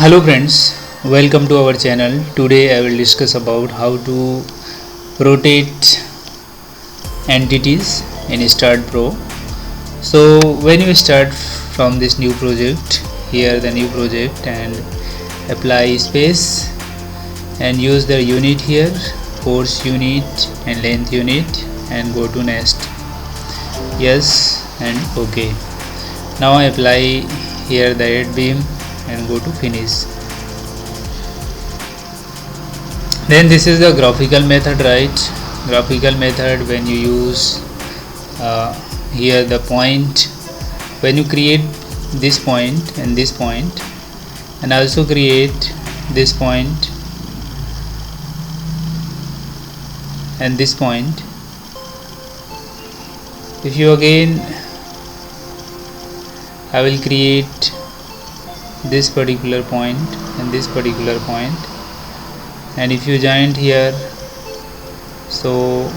Hello friends, welcome to our channel. Today I will discuss about how to rotate entities in Start Pro. So when you start from this new project, here the new project, and apply space and use the unit here, force unit and length unit, and go to next. Yes and OK. Now I apply here the head beam and go to finish. Then this is the graphical method, right? Graphical method, when you use here the point, when you create this point and this point, and also create this point and this point. If you again, I will create this particular point and this particular point, and if you join here, so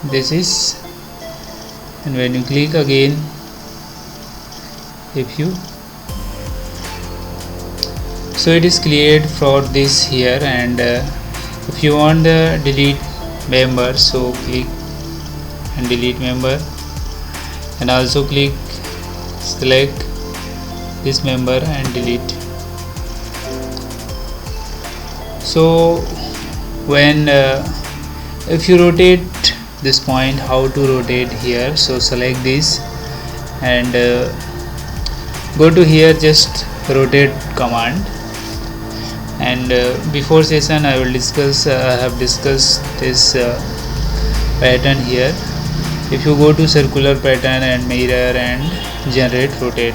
this is, and when you click again, if you, so it is cleared for this here. And if you want the delete member, so click and delete member, and also click select this member and delete. So when if you rotate this point, how to rotate here, so select this and go to here, just rotate command. And before session I will discuss, I have discussed this pattern here. If you go to circular pattern and mirror and generate rotate,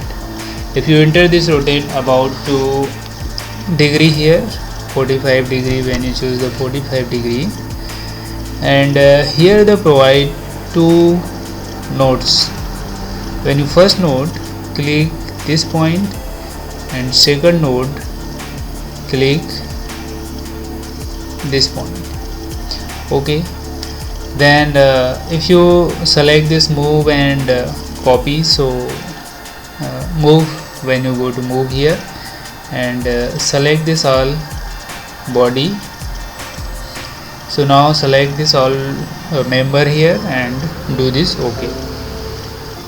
if you enter this rotate about 2 degree here, 45 degree, when you choose the 45 degree, and here the provide 2 nodes. When you first node, click this point, and second node, click this point. Okay. Then if you select this move and copy, so move, when you go to move here and select this all body, so now select this all member here and do this OK.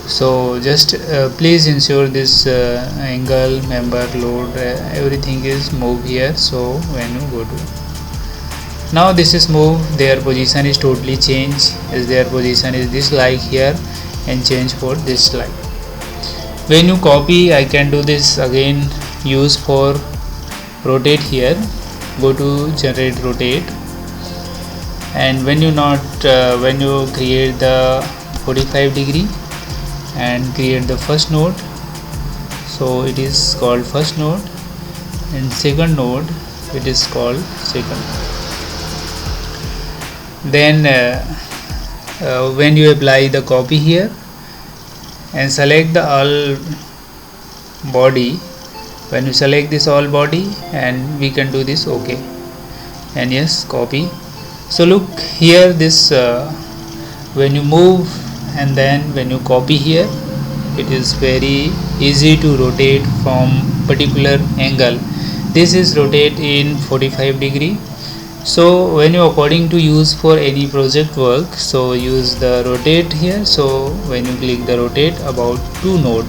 So just please ensure this angle, member, load, everything is move here. So when you go to, now this is move, their position is totally changed, as their position is this like here, and change for this like. When you copy, I can do this again, use for rotate here, go to generate rotate, and when you not when you create the 45 degree and create the first node, so it is called first node, and second node, it is called second. Then when you apply the copy here and select the all body, when you select this all body, and we can do this OK, and yes, copy. So look here, this when you move and then when you copy here, it is very easy to rotate from particular angle. This is rotate in 45 degree. So when you according to use for any project work, so use the rotate here. So when you click the rotate about 2 node,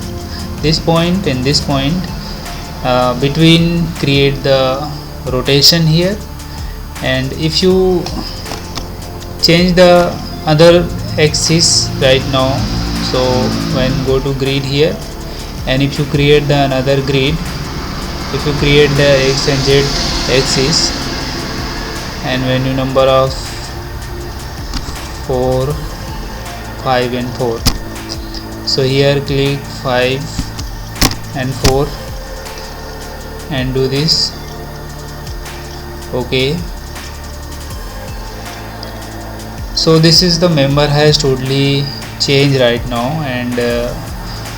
this point and this point, between create the rotation here. And if you change the other axis right now, so when go to grid here, and if you create the another grid, if you create the x and z axis, and when you number of 4, 5 and 4, so here click 5 and 4 and do this OK. So this is the member has totally changed right now. And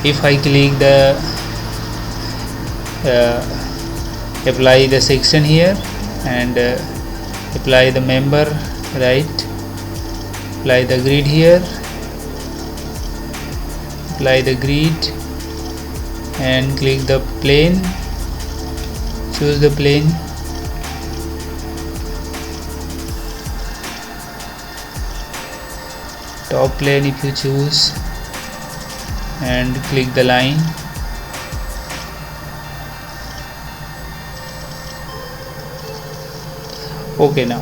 if I click the apply the section here and apply the member, right, apply the grid here, apply the grid, and click the plane, choose the plane, top plane if you choose, and click the line. Okay, now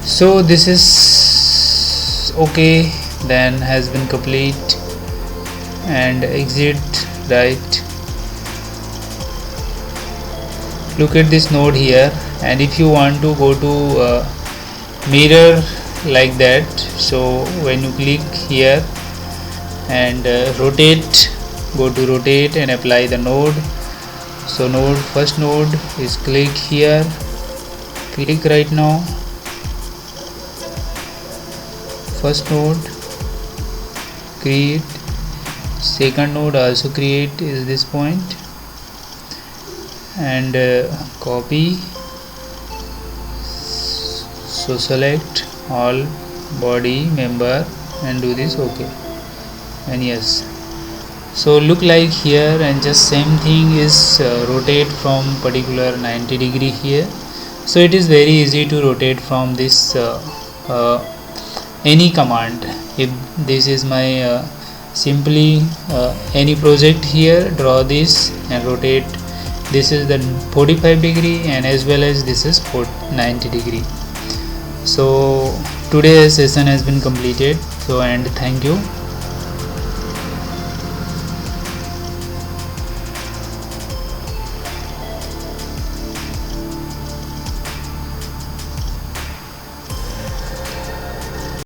so this is okay, then has been complete, and exit right. Look at this node here, and if you want to go to mirror like that, so when you click here and rotate, go to rotate and apply the node. So node, first node is click here, click right now, first node, create, second node also create is this point, and copy. So select all body member and do this okay, and yes. So look like here, and just same thing is rotate from particular 90 degree here. So it is very easy to rotate from this any command. If this is my simply any project here, draw this and rotate. This is the 45 degree, and as well as this is 90 degree. So today's session has been completed. So, and thank you.